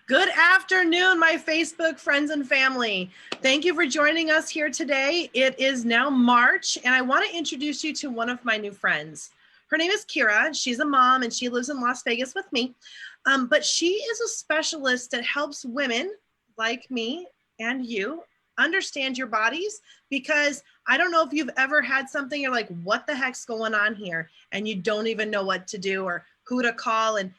Good afternoon, my Facebook friends and family. Thank you for joining us here today. It is now March, and I want to introduce you to one of my new friends. Her name is Kira. She's a mom, and she lives in Las Vegas with me. But she is a specialist that helps women like me and you understand your bodies, because I don't know if you've ever had something you're like, what the heck's going on here? And you don't even know what to do or who to call. And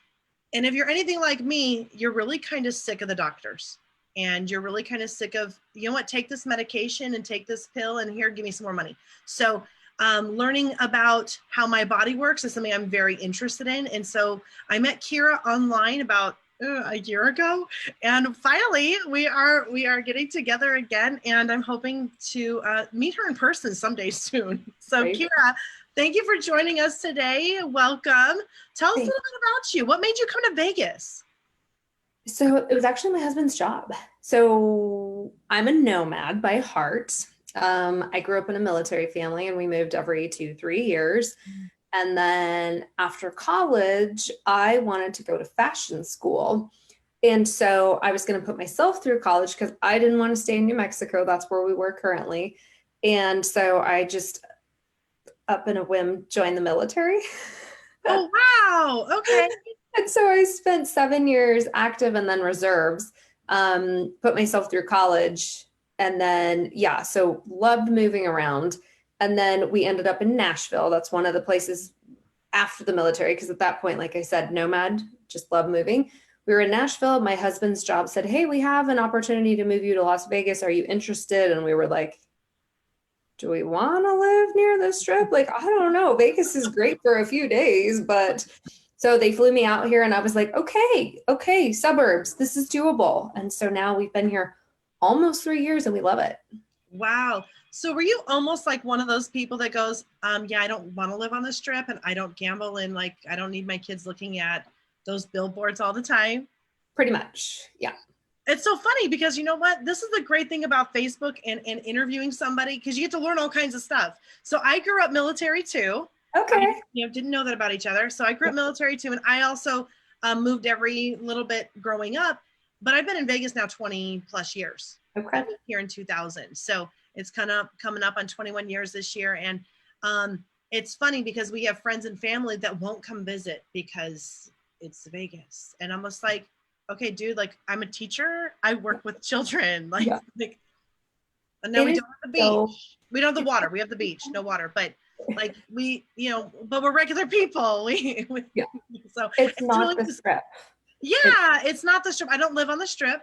if you're anything like me, you're really kind of sick of the doctors, and you're really kind of sick of, you know what, take this medication and take this pill and here, give me some more money. So learning about how my body works is something I'm very interested in. And so I met Kira online about a year ago, and finally we are getting together again, and I'm hoping to meet her in person someday soon. So Great. Kira, thank you for joining us today. Welcome. Tell us a little bit about you. What made you come to Vegas? So it was actually my husband's job. So I'm a nomad by heart. I grew up in a military family, and we moved every 2-3 years. And then after college, I wanted to go to fashion school. And so I was going to put myself through college because I didn't want to stay in New Mexico. That's where we were currently. And so I just, up in a whim, joined the military. Oh, wow. Okay. And so I spent 7 years active and then reserves, put myself through college. And then, so loved moving around. And then we ended up in Nashville. That's one of the places after the military, because at that point, like I said, nomad, just love moving. We were in Nashville. My husband's job said, hey, we have an opportunity to move you to Las Vegas. Are you interested? And we were like, do we want to live near the Strip? Like, I don't know. Vegas is great for a few days, but so they flew me out here, and I was like, okay, suburbs, this is doable. And so now we've been here almost 3 years, and we love it. Wow. So were you almost like one of those people that goes, yeah, I don't want to live on the Strip, and I don't gamble, and like, I don't need my kids looking at those billboards all the time? Pretty much. Yeah. It's so funny because you know what? This is the great thing about Facebook and interviewing somebody, because you get to learn all kinds of stuff. So I grew up military too. Okay. Didn't know that about each other. So I grew up military too. And I also moved every little bit growing up, but I've been in Vegas now 20 plus years. Okay. I moved here in 2000. So it's kind of coming up on 21 years this year. And it's funny because we have friends and family that won't come visit because it's Vegas. And I'm just like, okay, dude, like, I'm a teacher. I work with children. Like, and now we don't have the beach. We don't have the water. We have the beach, no water. But like but we're regular people. So it's not really the Strip. Yeah, it's not the Strip. I don't live on the Strip.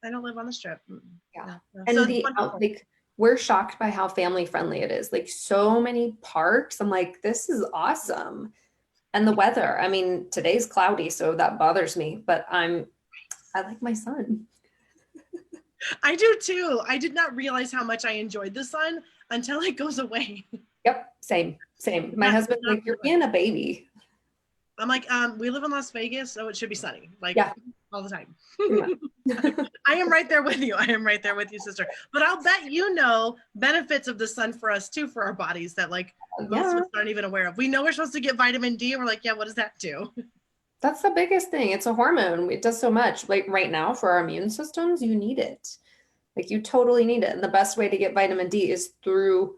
Yeah. No. And so we're shocked by how family friendly it is. Like, so many parks. I'm like, this is awesome. And the weather. I mean, today's cloudy, so that bothers me, but I like my sun. I do too. I did not realize how much I enjoyed the sun until it goes away. Yep. Same. My husband's like, you're being a baby. I'm like, we live in Las Vegas, so it should be sunny. Like, all the time. I am right there with you. Sister. But I'll bet benefits of the sun for us too, for our bodies, that like most of us aren't even aware of. We know we're supposed to get vitamin D, and we're like, yeah, what does that do? That's the biggest thing. It's a hormone. It does so much. Like right now for our immune systems, you need it. Like, you totally need it. And the best way to get vitamin D is through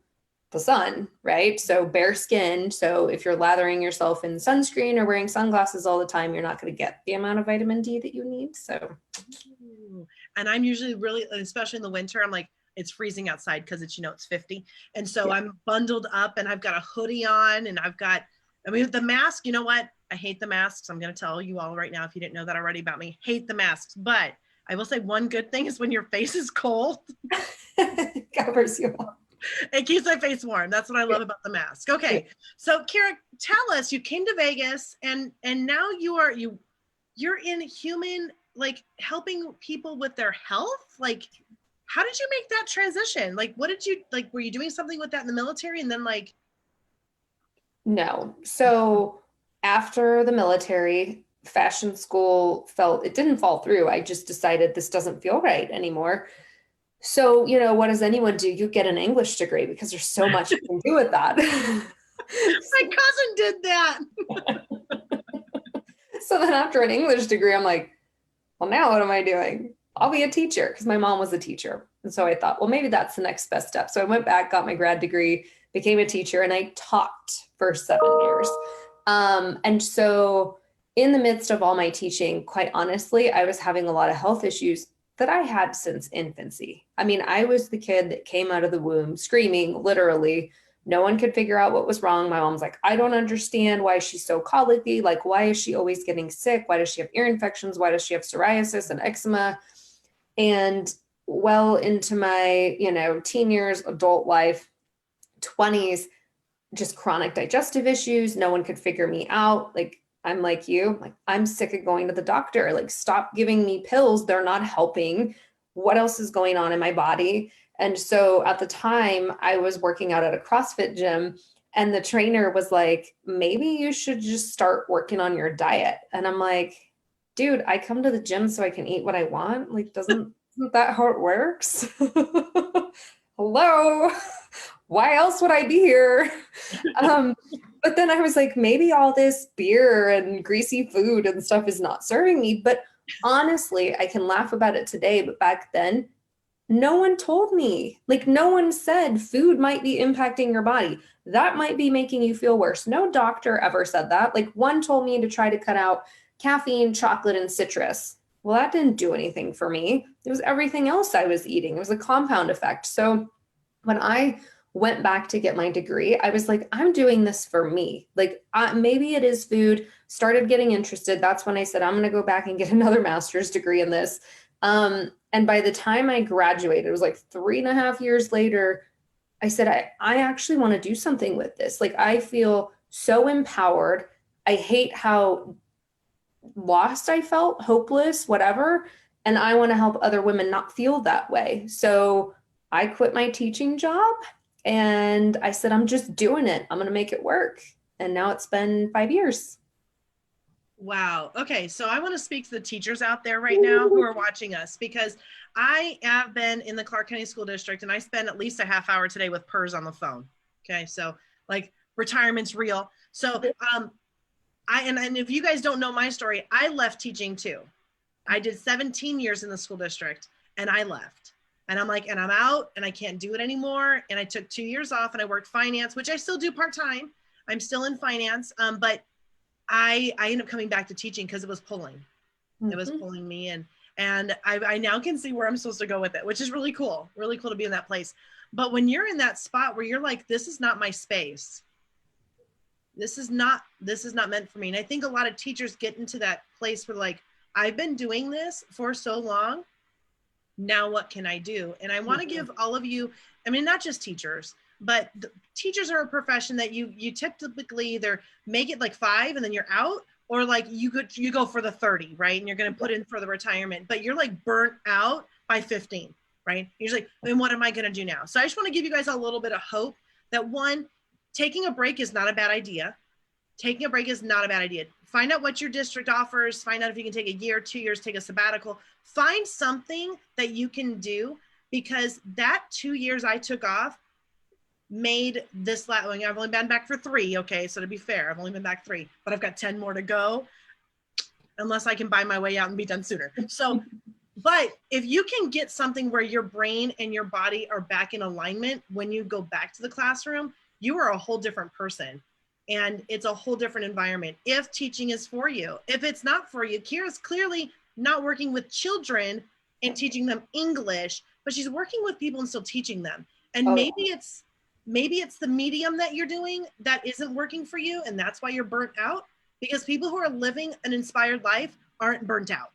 the sun, right? So bare skin. So if you're lathering yourself in sunscreen or wearing sunglasses all the time, you're not going to get the amount of vitamin D that you need. So, and I'm usually really, especially in the winter, I'm like, it's freezing outside because it's 50. And so I'm bundled up, and I've got a hoodie on, and the mask, you know what? I hate the masks. I'm going to tell you all right now, if you didn't know that already about me, hate the masks. But I will say one good thing is when your face is cold, it covers you up. It keeps my face warm. That's what I love about the mask. Okay. So Kira, tell us, you came to Vegas, and now you're in human, like, helping people with their health. Like, how did you make that transition? Like, what did you, like, were you doing something with that in the military, and then like? No. So after the military, fashion school it didn't fall through. I just decided this doesn't feel right anymore. So, what does anyone do? You get an English degree, because there's so much you can do with that. My cousin did that. So then after an English degree, I'm like, well, now what am I doing? I'll be a teacher because my mom was a teacher. And so I thought, well, maybe that's the next best step. So I went back, got my grad degree, became a teacher, and I taught for 7 years. And so in the midst of all my teaching, quite honestly, I was having a lot of health issues that I had since infancy. I mean, I was the kid that came out of the womb screaming, literally. No one could figure out what was wrong. My mom's like, I don't understand why she's so colicky. Like, why is she always getting sick? Why does she have ear infections? Why does she have psoriasis and eczema? And well into my, teen years, adult life, 20s, just chronic digestive issues. No one could figure me out. Like, I'm like you, like, I'm sick of going to the doctor. Like, stop giving me pills. They're not helping. What else is going on in my body? And so at the time, I was working out at a CrossFit gym, and the trainer was like, maybe you should just start working on your diet. And I'm like, dude, I come to the gym so I can eat what I want. Like, isn't that how it works? Hello. Why else would I be here? Um, but then I was like, maybe all this beer and greasy food and stuff is not serving me. But honestly, I can laugh about it today, but back then, no one told me. Like, no one said food might be impacting your body. That might be making you feel worse. No doctor ever said that. Like, one told me to try to cut out caffeine, chocolate, and citrus. Well, that didn't do anything for me. It was everything else I was eating. It was a compound effect. So when I went back to get my degree, I was like, I'm doing this for me. Like, maybe it is food. Started getting interested. That's when I said, I'm going to go back and get another master's degree in this. And by the time I graduated, it was like 3.5 years later, I said, I actually want to do something with this. Like, I feel so empowered. I hate how lost I felt, hopeless, whatever. And I want to help other women not feel that way. So I quit my teaching job and I said, I'm just doing it. I'm going to make it work. And now it's been 5 years. Wow. Okay. So I want to speak to the teachers out there right now who are watching us, because I have been in the Clark County School District and I spend at least a half hour today with PERS on the phone. Okay. So like retirement's real. So and if you guys don't know my story, I left teaching too. I did 17 years in the school district and I left. And I'm like, and I'm out and I can't do it anymore. And I took 2 years off and I worked finance, which I still do part-time. I'm still in finance. But I ended up coming back to teaching because it was pulling. Mm-hmm. It was pulling me in. And I now can see where I'm supposed to go with it, which is really cool to be in that place. But when you're in that spot where you're like, this is not my space. This is not meant for me. And I think a lot of teachers get into that place where like, I've been doing this for so long. Now what can I do? And I want to give all of you, I mean, not just teachers, but teachers are a profession that you typically either make it like 5 and then you're out, or like you go for the 30, right? And you're going to put in for the retirement, but you're like burnt out by 15, right? You're just like, then what am I going to do now? So I just want to give you guys a little bit of hope that one, taking a break is not a bad idea. Taking a break is not a bad idea. Find out what your district offers. Find out if you can take a year, 2 years, take a sabbatical. Find something that you can do, because that 2 years I took off made this last, I've only been back for 3. Okay. So to be fair, I've only been back 3, but I've got 10 more to go unless I can buy my way out and be done sooner. So, but if you can get something where your brain and your body are back in alignment, when you go back to the classroom, you are a whole different person. And it's a whole different environment if teaching is for you. If it's not for you, Kira's clearly not working with children and teaching them English, but she's working with people and still teaching them. And maybe it's the medium that you're doing that isn't working for you, and that's why you're burnt out, because people who are living an inspired life aren't burnt out,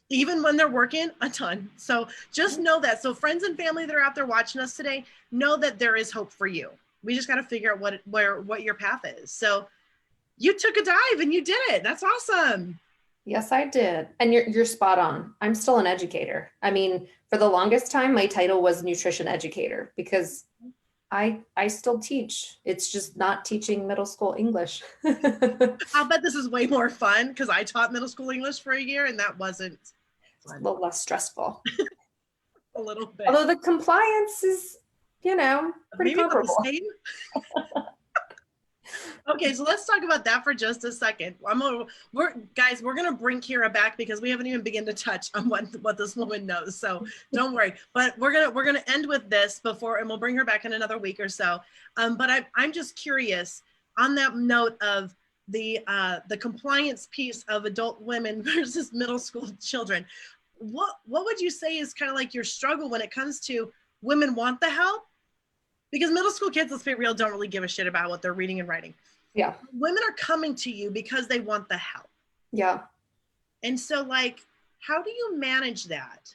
even when they're working a ton. So just know that. So friends and family that are out there watching us today, know that there is hope for you. We just got to figure out what your path is. So you took a dive and you did it. That's awesome. Yes, I did. And you're spot on. I'm still an educator. I mean, for the longest time, my title was nutrition educator because I still teach. It's just not teaching middle school English. I'll bet this is way more fun because I taught middle school English for a year and that wasn't fun. A little less stressful. A little bit. Although the compliance is, pretty comparable. Okay, so let's talk about that for just a second. We're gonna bring Kira back because we haven't even begun to touch on what this woman knows. So don't worry. But we're gonna end with this before, and we'll bring her back in another week or so. But I'm just curious on that note of the compliance piece of adult women versus middle school children. What would you say is kind of like your struggle when it comes to women want the help? Because middle school kids, let's be real, don't really give a shit about what they're reading and writing. Yeah. Women are coming to you because they want the help. Yeah. And so, like, how do you manage that?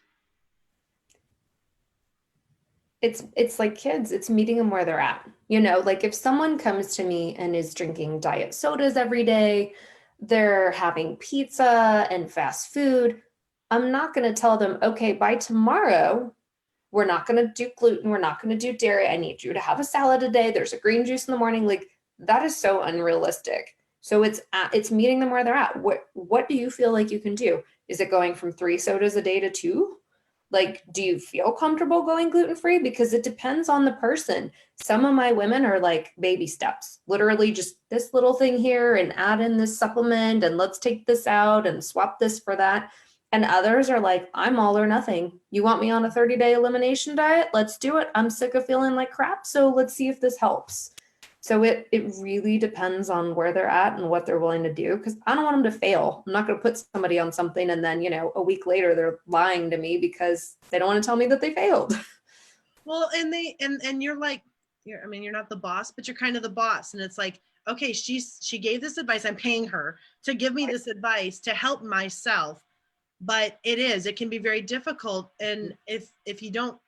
It's like kids, it's meeting them where they're at. Like if someone comes to me and is drinking diet sodas every day, they're having pizza and fast food, I'm not going to tell them, okay, by tomorrow, we're not going to do gluten, we're not going to do dairy. I need you to have a salad a day. There's a green juice in the morning. Like that is so unrealistic. So it's meeting them where they're at. What do you feel like you can do? Is it going from 3 sodas a day to 2? Like, do you feel comfortable going gluten free? Because it depends on the person. Some of my women are like baby steps, literally just this little thing here and add in this supplement and let's take this out and swap this for that. And others are like, I'm all or nothing. You want me on a 30-day elimination diet? Let's do it. I'm sick of feeling like crap. So let's see if this helps. So it really depends on where they're at and what they're willing to do. Because I don't want them to fail. I'm not going to put somebody on something and then, a week later they're lying to me because they don't want to tell me that they failed. Well, and you're like, you're not the boss, but you're kind of the boss. And it's like, okay, she gave this advice. I'm paying her to give me this advice to help myself. But it can be very difficult. And if you don't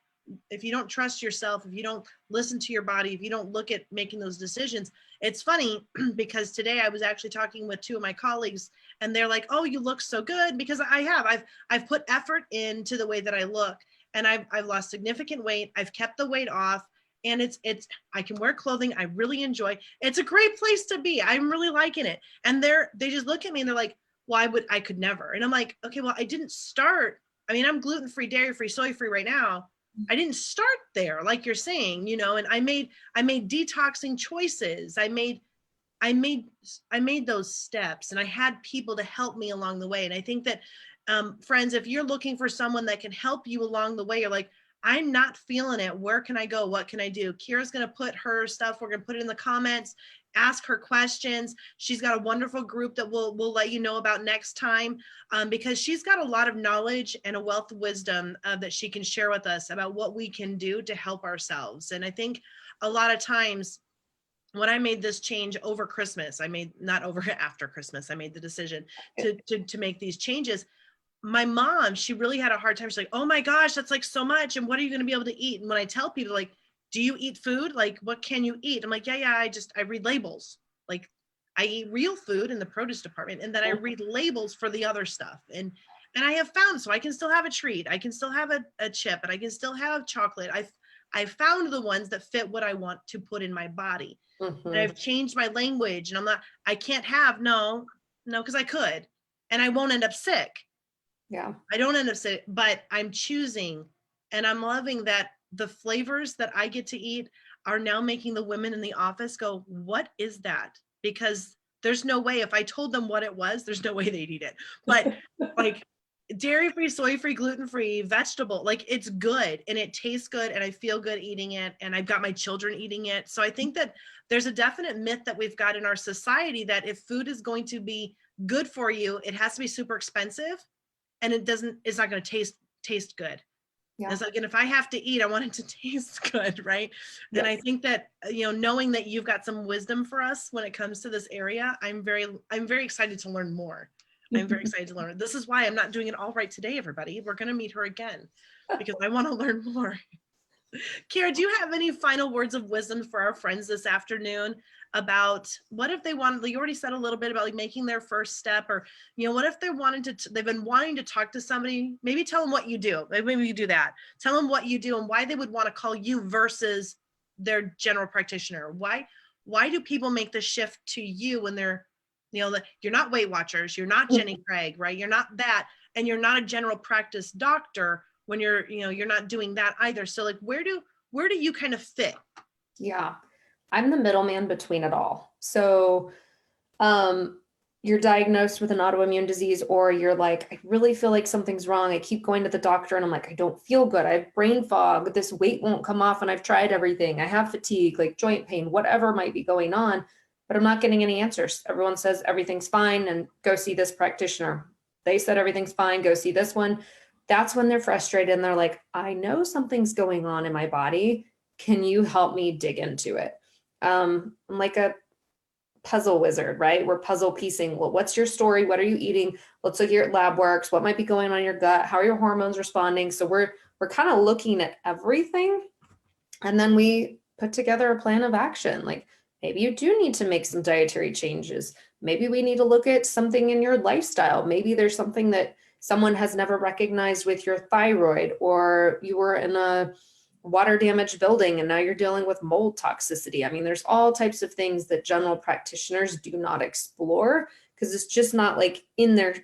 trust yourself, if you don't listen to your body, if you don't look at making those decisions, it's funny because today I was actually talking with 2 of my colleagues and they're like, oh, you look so good, because I've put effort into the way that I look, and I've lost significant weight. I've kept the weight off, and it's I can wear clothing I really enjoy. It's a great place to be. I'm really liking it. And they just look at me and they're like, well, I could never. And I'm like, okay, well, I didn't start. I'm gluten-free, dairy-free, soy-free right now. I didn't start there, like you're saying, and I made detoxing choices. I made those steps, and I had people to help me along the way. And I think that, friends, if you're looking for someone that can help you along the way, you're like, I'm not feeling it. Where can I go? What can I do? Kira's going to put her stuff. We're going to put it in the comments. Ask her questions. She's got a wonderful group that we'll let you know about next time, because she's got a lot of knowledge and a wealth of wisdom that she can share with us about what we can do to help ourselves. And I think a lot of times when I made this change over Christmas, not over after Christmas, I made the decision to make these changes. My mom, she really had a hard time. She's like, oh my gosh, that's like so much. And what are you going to be able to eat? And when I tell people, like, do you eat food? Like, what can you eat? I'm like, yeah, I read labels. Like, I eat real food in the produce department, and then I read labels for the other stuff. And I have found, so I can still have a treat. I can still have a chip, and I can still have chocolate. I found the ones that fit what I want to put in my body. Mm-hmm. And I've changed my language, and I can't have, no, because I could, and I won't end up sick. Yeah. I don't end up sick, but I'm choosing, and I'm loving that the flavors that I get to eat are now making the women in the office go, what is that? Because there's no way, if I told them what it was, there's no way they'd eat it. But like dairy-free, soy-free, gluten-free, vegetable, like it's good and it tastes good and I feel good eating it, and I've it's my children eating it. So I think that there's a definite myth that we've got in our society that if food is going to be good for you, it has to be super expensive, and it's not going to taste good. Yeah. It's like, and if I have to eat, I want it to taste good, right? Yes. And I think that, knowing that you've got some wisdom for us when it comes to this area, I'm very excited to learn more. I'm very excited to learn. This is why I'm not doing it all right today, everybody. We're going to meet her again because I want to learn more. Kira, do you have any final words of wisdom for our friends this afternoon about what if they wanted, you already said a little bit about like making their first step, or, what if they've been wanting to talk to somebody, maybe tell them what you do. Maybe you do that. Tell them what you do and why they would want to call you versus their general practitioner. Why do people make the shift to you when they're, you're not Weight Watchers, you're not Jenny Craig, right? You're not that, and you're not a general practice doctor when you're not doing that either. So like, where do you kind of fit? Yeah. I'm the middleman between it all. So, um, you're diagnosed with an autoimmune disease, or you're like, I really feel like something's wrong. I keep going to the doctor and I'm like, I don't feel good. I have brain fog. This weight won't come off and I've tried everything. I have fatigue, like joint pain, whatever might be going on, but I'm not getting any answers. Everyone says everything's fine and go see this practitioner. They said everything's fine, go see this one. That's when they're frustrated and they're like, I know something's going on in my body. Can you help me dig into it? I'm like a puzzle wizard, right? We're puzzle piecing. Well, what's your story? What are you eating? Let's look here at lab works. What might be going on in your gut? How are your hormones responding? So we're kind of looking at everything. And then we put together a plan of action. Like maybe you do need to make some dietary changes. Maybe we need to look at something in your lifestyle. Maybe there's something that someone has never recognized with your thyroid, or you were in a water damaged building and now you're dealing with mold toxicity. I mean, there's all types of things that general practitioners do not explore because it's just not like in their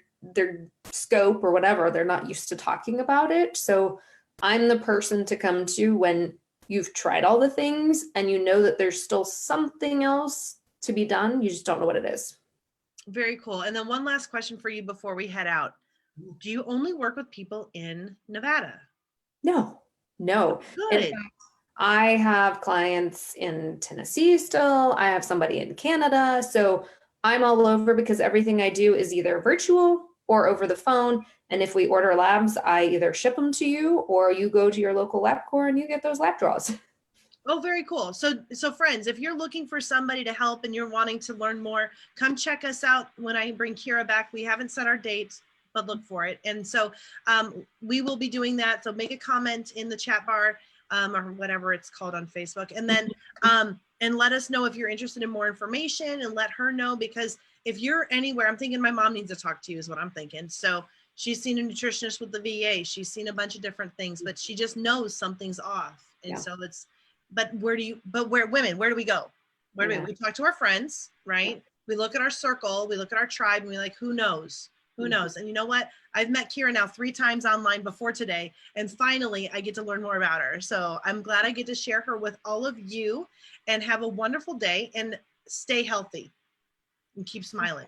scope or whatever. They're not used to talking about it. So I'm the person to come to when you've tried all the things and you know that there's still something else to be done. You just don't know what it is. Very cool. And then one last question for you before we head out. Do you only work with people in Nevada? No, no. In Good. fact, I have clients in Tennessee still. I have somebody in Canada. So I'm all over because everything I do is either virtual or over the phone. And if we order labs, I either ship them to you or you go to your local LabCorp and you get those lab draws. Oh, very cool. So friends, if you're looking for somebody to help and you're wanting to learn more, come check us out when I bring Kira back. We haven't set our date, but look for it. And so we will be doing that. So make a comment in the chat bar or whatever it's called on Facebook. And then and let us know if you're interested in more information and let her know, because if you're anywhere, I'm thinking my mom needs to talk to you is what I'm thinking. So she's seen a nutritionist with the VA. She's seen a bunch of different things, but she just knows something's off. And Yeah. so but where women, where do we go? Where do we talk to our friends, right? We look at our circle, we look at our tribe, and we're like, who knows? Who knows? And you know what? I've met Kira now 3 times online before today, and finally I get to learn more about her. So I'm glad I get to share her with all of you, and have a wonderful day and stay healthy and keep smiling.